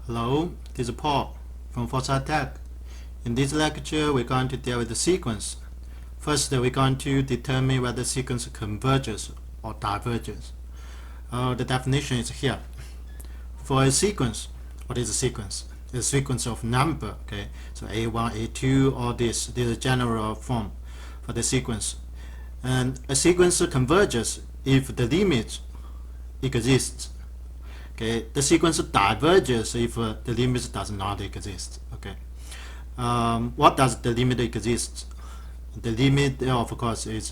Hello, this is Paul from Foresight Tech. In this lecture, we're going to deal with the sequence. First, we're going to determine whether the sequence converges or diverges. The definition is here. For a sequence, what is a sequence? It's a sequence of number, okay? So A1, A2, all this is a general form for the sequence. And a sequence converges if the limit exists. Okay, the sequence diverges if the limit does not exist. Okay, what does the limit exist? The limit, of course, is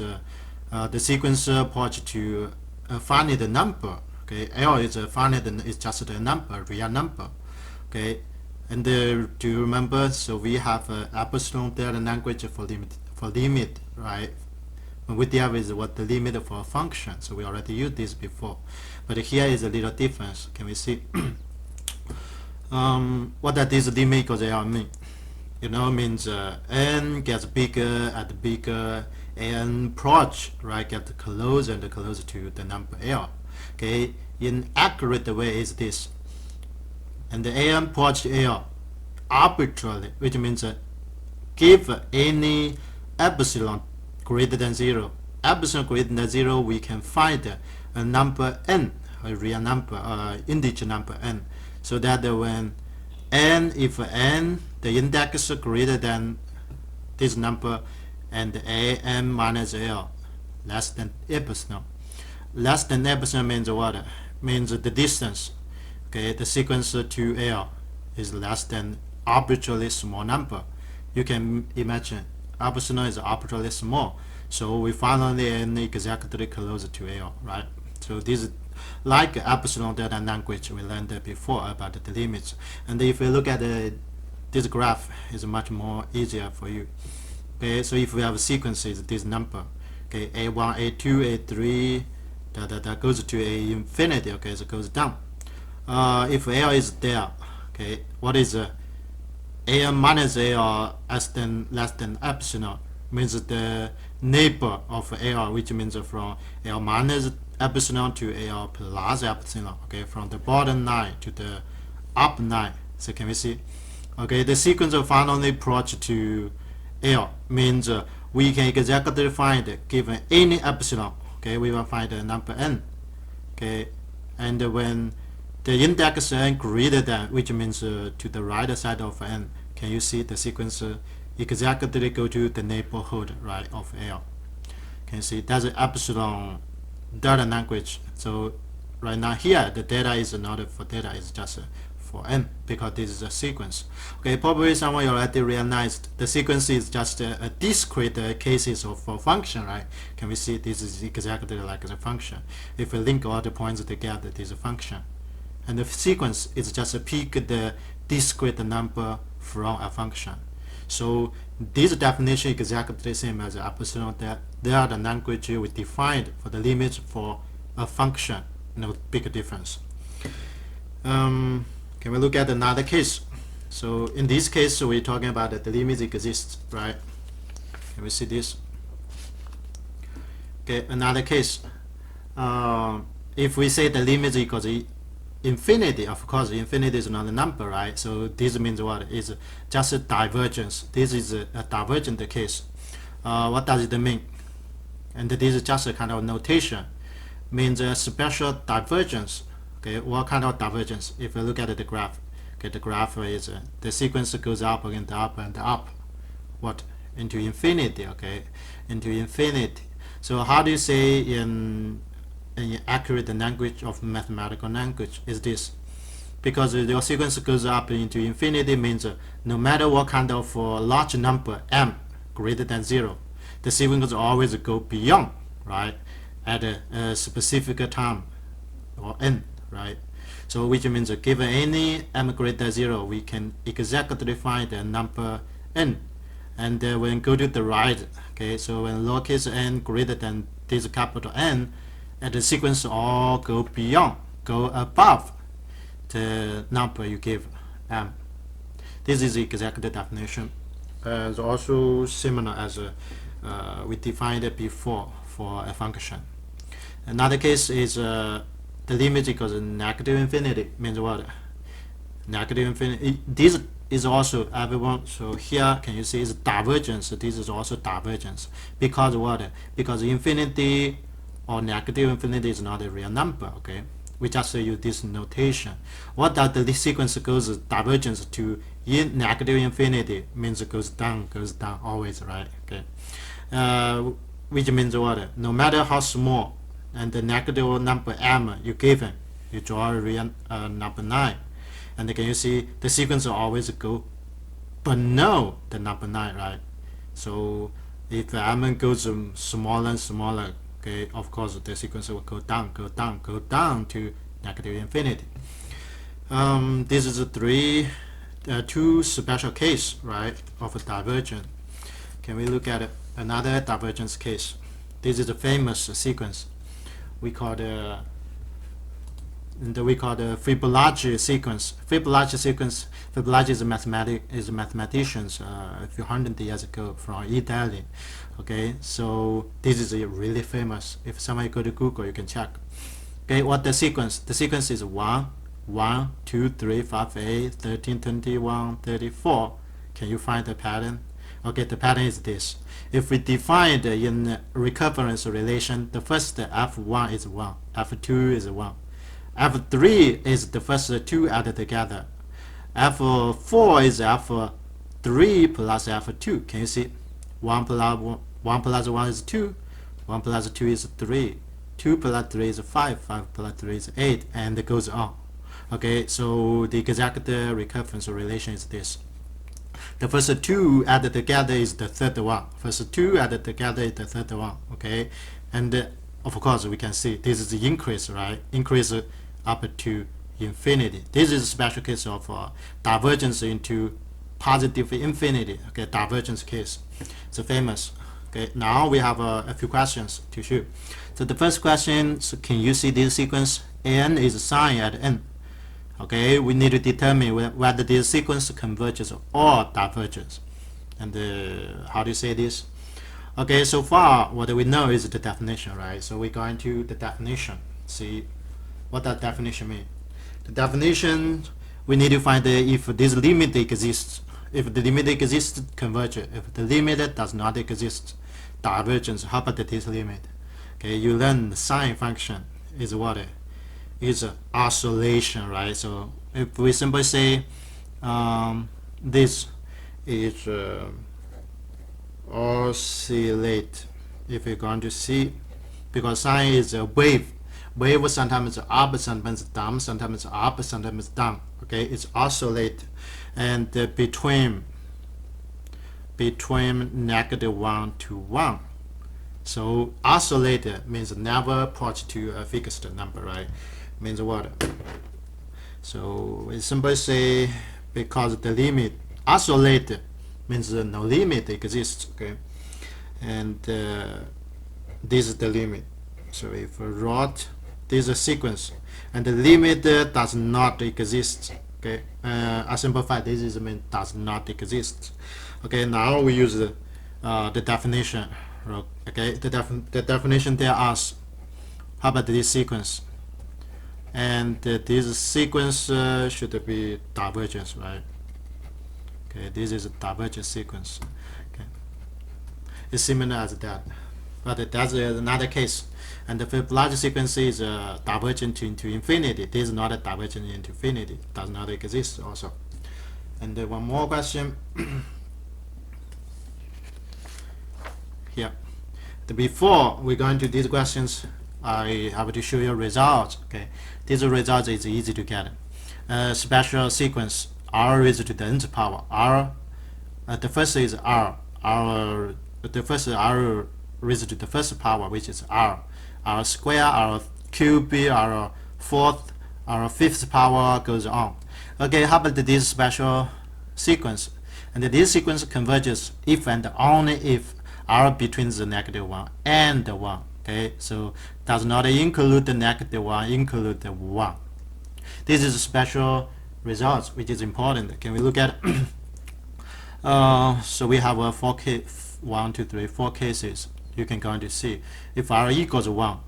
the sequence points to a finite number. Okay, L is a finite, is just a number, real number. Okay, and do you remember? So we have epsilon delta language for limit, right? When we deal with what the limit for a function, so we already used this before, but here is a little difference. Can we see? What does this limit equals L mean? You know, means n gets bigger and bigger, n approach, right, get closer and closer to the number L. Okay, in accurate way is this, and the n approach L arbitrarily, which means give any epsilon greater than 0. Epsilon greater than 0, we can find a number n, a real number, integer number n. So that when n, if n, the index greater than this number, and an minus l less than epsilon. Less than epsilon means what? Means the distance. Okay, the sequence to l is less than arbitrarily small number. You can imagine epsilon is arbitrarily small, so we finally n exactly close to L, right? So this is like epsilon delta language we learned before about the limits. And if you look at this graph, is much more easier for you. Okay, so if we have sequences, this number, okay, A1, A2, A3, that goes to a infinity. Okay, so it goes down. If L is there, okay, what is an minus L less than epsilon means the neighbor of L, which means from L minus epsilon to L plus epsilon. Okay, from the bottom line to the up line. So can we see? Okay, the sequence of finally approach to L means we can exactly find, given any epsilon, okay, we will find a number n. Okay, and when the index n greater than, which means to the right side of n, can you see the sequence exactly go to the neighborhood, right, of L? Can you see that's epsilon delta language. So right now here the data is not for data, is just for n, because this is a sequence. Okay, probably someone already realized the sequence is just a discrete cases of a function, right? Can we see this is exactly like the function? If we link all the points together, this is a function. And the sequence is just pick the discrete number from a function. So this definition is exactly the same as epsilon delta language we defined for the limits for a function. No big difference. Can we look at another case? So in this case, we're talking about that the limit exists, right? Can we see this? Okay, another case. If we say the limit equals infinity, of course infinity is not a number, right? So this means what? Is just a divergence. This is a divergent case. What does it mean? And this is just a kind of notation. Means a special divergence. Okay, what kind of divergence? If you look at the graph, okay, the graph is the sequence goes up and up and up. What? Into infinity. Okay, into infinity. So how do you say in accurate language of mathematical language is this? Because your sequence goes up into infinity means no matter what kind of large number m greater than 0, the sequence always go beyond, right, at a specific time or n, right? So which means given any m greater than 0, we can exactly find a number n. And when go to the right, okay, so when lowercase n greater than this capital N, and the sequence all go beyond, go above the number you give m. This is exactly the definition. It's also similar as we defined it before for a function. Another case is the limit equals negative infinity. Means what? negative infinity. This is also everyone. So here, can you see is divergence? This is also divergence because what? Because infinity or negative infinity is not a real number. Okay, we just use this notation. What does the sequence goes divergence to? In negative infinity means it goes down always, right? Okay, which means what? No matter how small and the negative number m you given, you draw a real number 9, and can you see the sequence will always go below the number 9, right? So if m goes smaller and smaller, okay, of course the sequence will go down to negative infinity. This is two special case, right, of a divergence. Can we look at another divergence case? This is a famous sequence. We call the Fibonacci sequence. Fibonacci is a mathematicians a few hundred years ago from Italy. Okay, so this is really famous. If somebody go to Google, you can check. Okay, what the sequence? The sequence is 1, 1, 2, 3, 5, 8, 13, 21, 34. Can you find the pattern? Okay, the pattern is this. If we define the in recurrence relation, the first f1 is 1, f2 is 1, f3 is the first two added together, f4 is f3 plus f2. Can you see 1 plus 1 is 2, 1 plus 2 is 3, 2 plus 3 is 5, 5 plus 3 is 8, and it goes on. Okay, so the exact recurrence relation is this. The first two added together is the third one. First two added together is the third one. Okay, and of course we can see this is the increase, right? Increase up to infinity. This is a special case of divergence into positive infinity. Okay, divergence case. It's famous. Okay, now we have a few questions to show. So the first question: so can you see this sequence? N is sign at n. Okay, we need to determine whether this sequence converges or diverges. And how do you say this? Okay, so far what we know is the definition, right? So we go into the definition. See what that definition means. The definition, we need to find if this limit exists. If the limit exists, converge. If the limit does not exist, divergence. How about this limit? Okay, you learn the sine function is what? Is oscillation, right? So if we simply say this is oscillate, if you're going to see, because sine is a wave sometimes up, sometimes down, sometimes up, sometimes down. Okay, it's oscillate, and between -1 to 1. So oscillate means never approach to a fixed number, right? Means what? So we simply say because the limit oscillate means no limit exists. Okay, and this is the limit. So if we wrote this is a sequence and the limit does not exist. Okay, I simplify this is mean does not exist. Okay, now we use the definition. Okay, the definition tells us how about this sequence, and this sequence should be divergence, right? Okay, this is a divergent sequence. Okay, it's similar as that, but that's another case. And the Fibonacci sequence is divergent into infinity. This is not a divergent into infinity. It does not exist also. And one more question. Here. Before we go into these questions, I have to show you results. Okay, these results is easy to get. Special sequence r raised to the nth power. R, the first is r. The first r raised to the first power, which is r. R square, r cube, r fourth, r fifth power goes on. Okay, how about this special sequence? And this sequence converges if and only if r between the -1 and the 1. Okay, so does not include the -1, include the 1. This is special results, which is important. Can we look at so we have a 4 cases. You can go to see if r equals 1,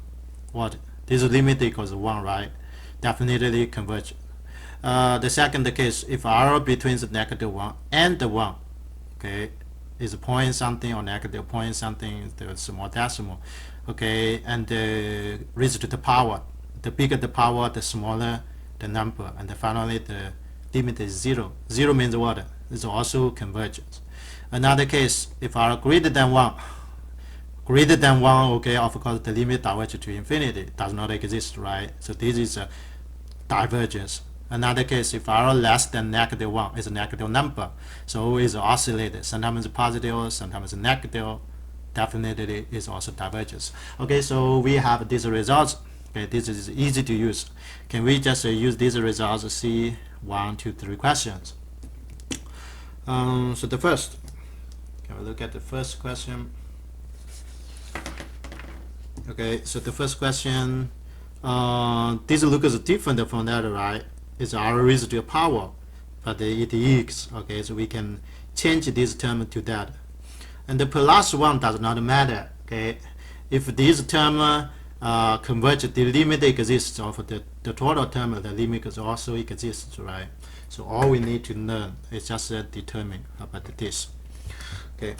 what? This limit equals 1, right? Definitely converge. The second case, if r between the -1 and the 1, okay, is point something or negative point something, the small decimal, okay, and raised to the power. The bigger the power, the smaller the number, and finally the limit is 0. 0 means what? It's also convergence. Another case, if r greater than 1, okay, of course the limit diverges to infinity, does not exist, right? So this is a divergence. Another case, if r less than -1 is a negative number, so it's oscillated. Sometimes it's positive, sometimes it's negative. Definitely is also divergence. Okay, so we have these results. Okay, this is easy to use. Can we just use these results to see 1, 2, 3 questions? So the first, can we look at the first question? Okay, so the first question, this looks different from that, right? It's r raised to a power, but it is, okay, so we can change this term to that. And the +1 does not matter, okay? If this term converge, the limit exists of the total term, the limit also exists, right? So all we need to learn is just determine about this. Okay,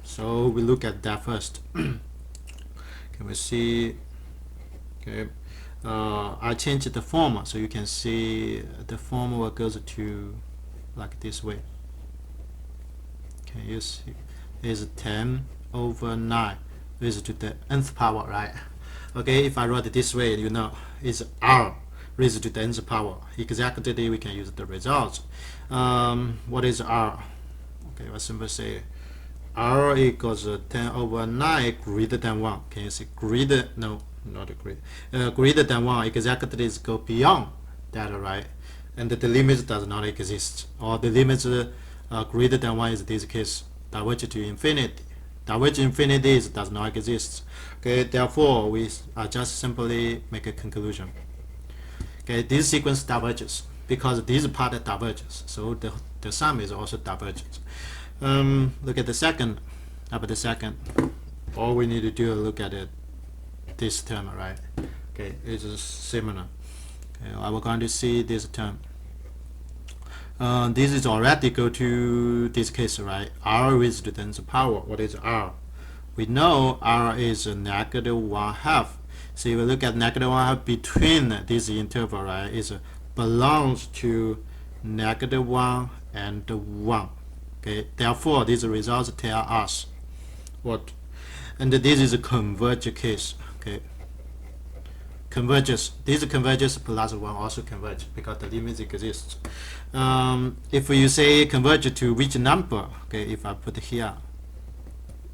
so we look at that first. Can we see? Okay, I changed the form so you can see the formula goes to like this way. Can you see? Is 10/9 raised to the nth power, right? Okay, if I write it this way, you know, it's r raised to the nth power. Exactly, we can use the results. What is r? Okay, let's simply say r equals 10/9 greater than 1. Can you see greater? No, not greater. Greater than 1 exactly is go beyond that, right? And the limit does not exist. Or the limits greater than 1 is this case diverge to infinity. Diverge infinity does not exist. Okay, therefore we just simply make a conclusion. Okay, this sequence diverges because this part diverges, so the sum is also divergent. Look at the second. About the second, all we need to do is look at it, this term, right? Okay, it's similar. Okay, I'm going to see this term. This is already go to this case, right? r raised to the nth power. What is r? We know r is a -1/2. So if we look at -1/2 between this interval, right, it belongs to -1 and 1. Okay, therefore these results tell us what? And this is a converge case. Okay, converges. This converges +1 also converge because the limit exists. If you say converge to which number, okay, if I put here,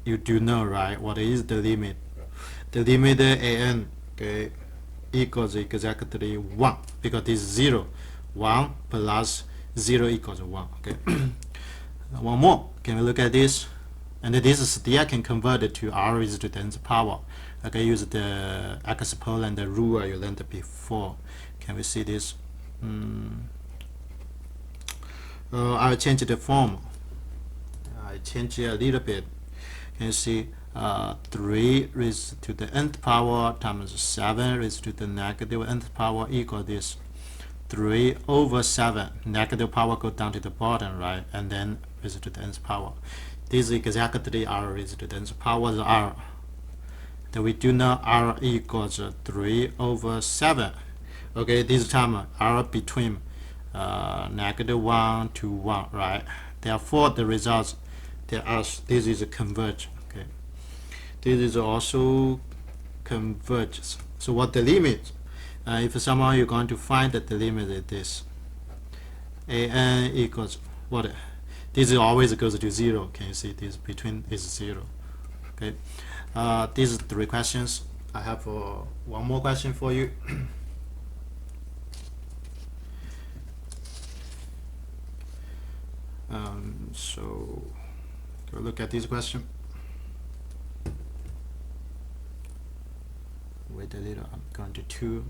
you do know, right, what is the limit? The limit an, okay, equals exactly 1 because this is 0. 1 plus 0 equals 1. Okay. One more. Can we look at this? And this still can convert it to r raised to the nth power. Okay, use the exponent rule you learned before. Can we see this? I'll change the form. I change it a little bit. Can you see 3 raised to the nth power times 7 raised to the negative nth power equal this 3/7. Negative power go down to the bottom, right? And then raised to the nth power. This is exactly r raised to the nth power r. Then we do know r equals 3/7. Okay, this time r between -1 to 1, right? Therefore, the results tell us this is a converge. Okay, this is also converges. So what the limit? If somehow you're going to find that the limit is this, an equals what? This always goes to 0. Can you see this between is 0? Okay, these 3 questions. I have one more question for you. So go look at this question. Wait a little. I'm going to 2.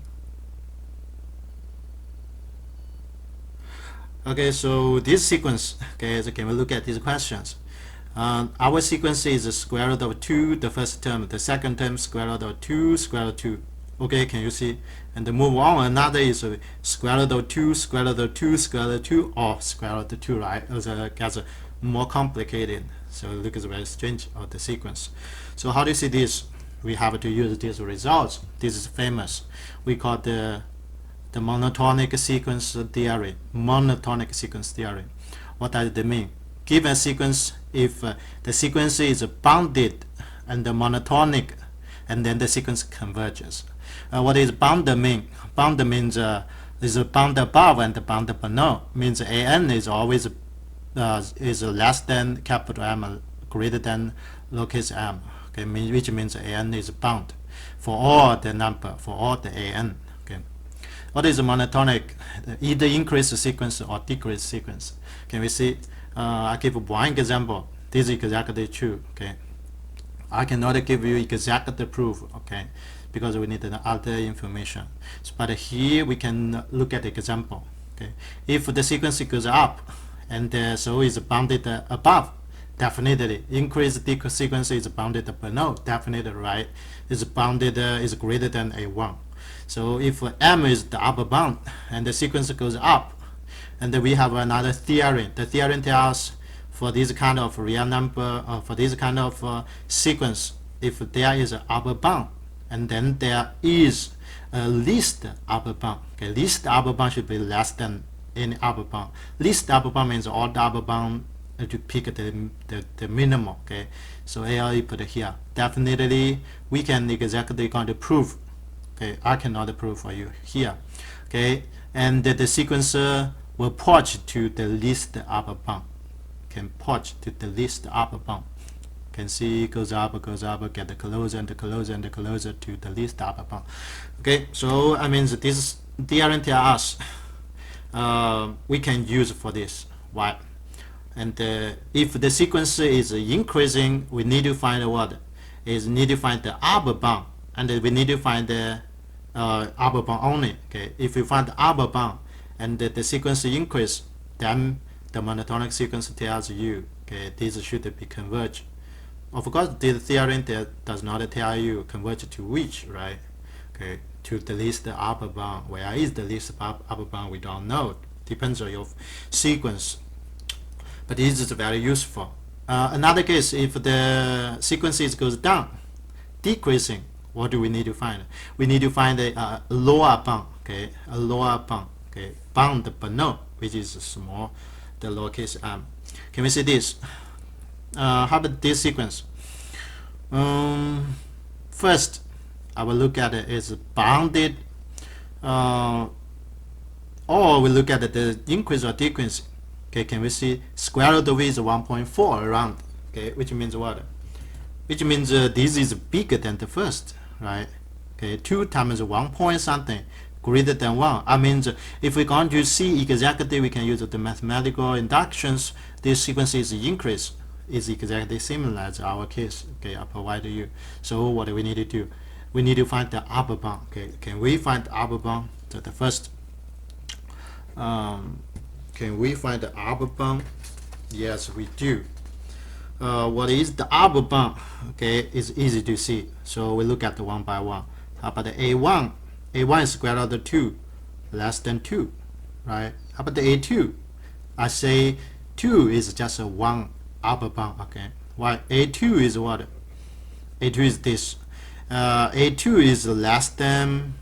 Okay, so this sequence, okay, so can we look at these questions? Our sequence is the square root of 2, the first term, the second term square root of 2, square root of 2. Okay, can you see? And move on. Another is square root of 2, square root of 2, square root of 2, or square root of 2, right? It gets more complicated. So it looks very strange of the sequence. So how do you see this? We have to use these results. This is famous. We call the monotonic sequence theory. Monotonic sequence theory. What does it mean? Given a sequence, if the sequence is bounded and monotonic, and then the sequence converges. What is bound mean? Bound means is a bound above and bound below. Means an is always is less than capital M, greater than lowercase m. Okay, which means an is bound for all the number, for all the an. Okay, what is monotonic? Either increase sequence or decrease sequence. Can we see? I give one example. This is exactly true. Okay, I cannot give you exact proof. Okay, because we need other information. So, but here we can look at the example. Okay, if the sequence goes up and so is bounded above, definitely increase decrease sequence is bounded below, definitely right, is bounded is greater than a1. So if m is the upper bound and the sequence goes up, and we have another theorem. The theorem tells us for this kind of real number, for this kind of sequence, if there is an upper bound and then there is a least upper bound. Okay, least upper bound should be less than any upper bound. Least upper bound means all the upper bound to pick the minimum. Okay, so ALE put here. Definitely we can exactly going to prove. Okay, I cannot prove for you here. Okay, and the sequence will approach to the least upper bound. Can approach to the least upper bound. Can see goes up, get closer and closer and closer to the least upper bound. Okay, so I mean this theorem tells us we can use for this. Why? And if the sequence is increasing, we need to find what is need to find the upper bound, and we need to find the upper bound only. Okay, if we find the upper bound and the sequence increase, then the monotonic sequence tells you, okay, this should be converged. Of course, this theorem does not tell you converge to which, right? Okay, to the least upper bound. Where is the least upper bound? We don't know. Depends on your sequence. But this is very useful. Another case, if the sequence goes down, decreasing, what do we need to find? We need to find a lower bound. Okay, a lower bound. Okay, bound below, which is small, the lowercase m. Can we see this? How about this sequence? First, I will look at it as bounded, or we look at the increase or decrease. Okay, can we see square root of v is 1.4 around? Okay, which means what? Which means this is bigger than the first, right? Okay, 2 times 1 point something greater than 1. I mean, if we're going to see exactly, we can use the mathematical inductions. This sequence is increase is exactly similar as our case. Okay, I provide you. So what do we need to do? We need to find the upper bound. Okay, can we find the upper bound? So the first, can we find the upper bound? Yes, we do. What is the upper bound? Okay, it's easy to see. So we look at the one by one. How about the A1? A1 is square root of 2, less than 2, right? How about the A2? I say 2 is just a 1 upper bound. Okay, why A2 is what? A2 is this. A2 is less than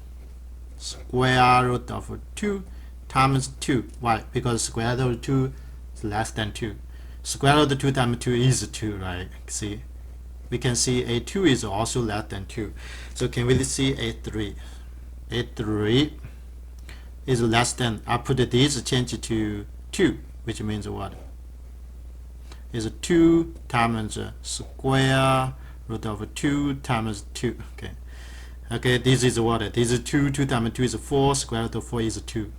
square root of 2 times 2. Why? Because square root of 2 is less than 2. Square root of 2 times 2 is 2, right? See, we can see A2 is also less than 2. So can we see A3? A3 is less than, I put this change to 2, which means what? Is 2 times square root of 2 times 2. Okay. Okay, this is what? This is 2. 2 times 2 is 4. Square root of 4 is 2.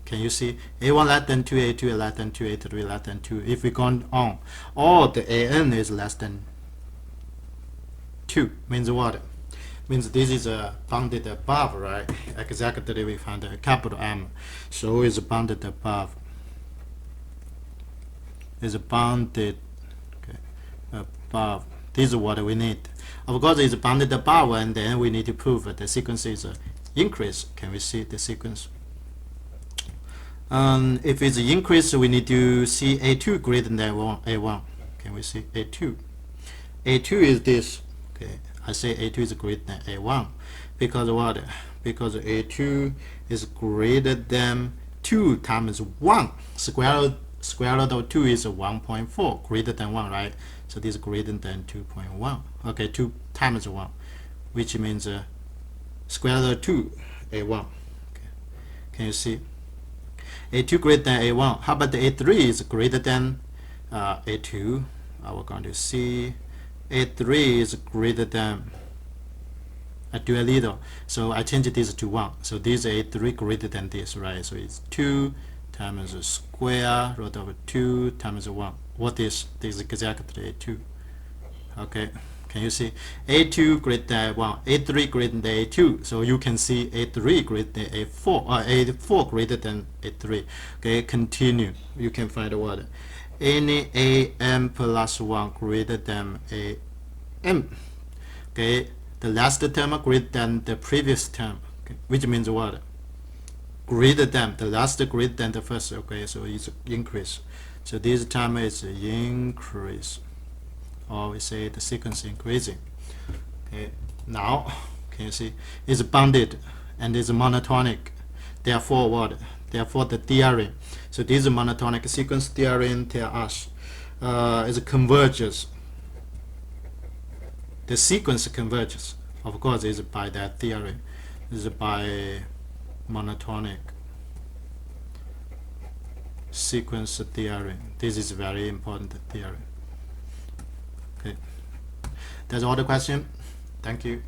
Can you see? A1 less than 2, A2 less than 2, A3 less than 2. If we go on, all the AN is less than 2. Means what? Means this is bounded above, right? Exactly, we find a capital M. So it's bounded above. Is bounded, okay, above This is what we need. Of course, it's bounded above, and then we need to prove that the sequence is increase. Can we see the sequence? If it's increase, we need to see A2 greater than A1. Can we see A2? A2 is this. Okay, I say A2 is greater than A1 because what? Because A2 is greater than 2 times 1. Square root of 2 is 1.4, greater than 1, right? So this is greater than 2.1. Okay, 2 times 1, which means square root of 2, A1. Okay. Can you see? A2 greater than A1. How about the A3 is greater than A2? We're going to see A3 is greater than, I do a little, so I change this to 1. So this is A3 greater than this, right? So it's 2 times the square root of 2 times 1. What is this? Is exactly A2. Okay, can you see? A2 greater than A1, A3 greater than A2. So you can see A3 greater than A4, or A4 greater than A3. Okay, continue. You can find what? Any AM plus 1 greater than AM. Okay, the last term greater than the previous term. Okay, which means what? Greater than the last greater than the first. Okay, so it's increase. So this term is increase, or we say the sequence increasing. Okay, now can you see it's bounded and it's monotonic. Therefore what? Therefore the theorem. So this monotonic sequence theorem tells us it converges. The sequence converges. Of course, is by that theory. Is by monotonic sequence theory. This is very important theory. Okay, that's all the question. Thank you.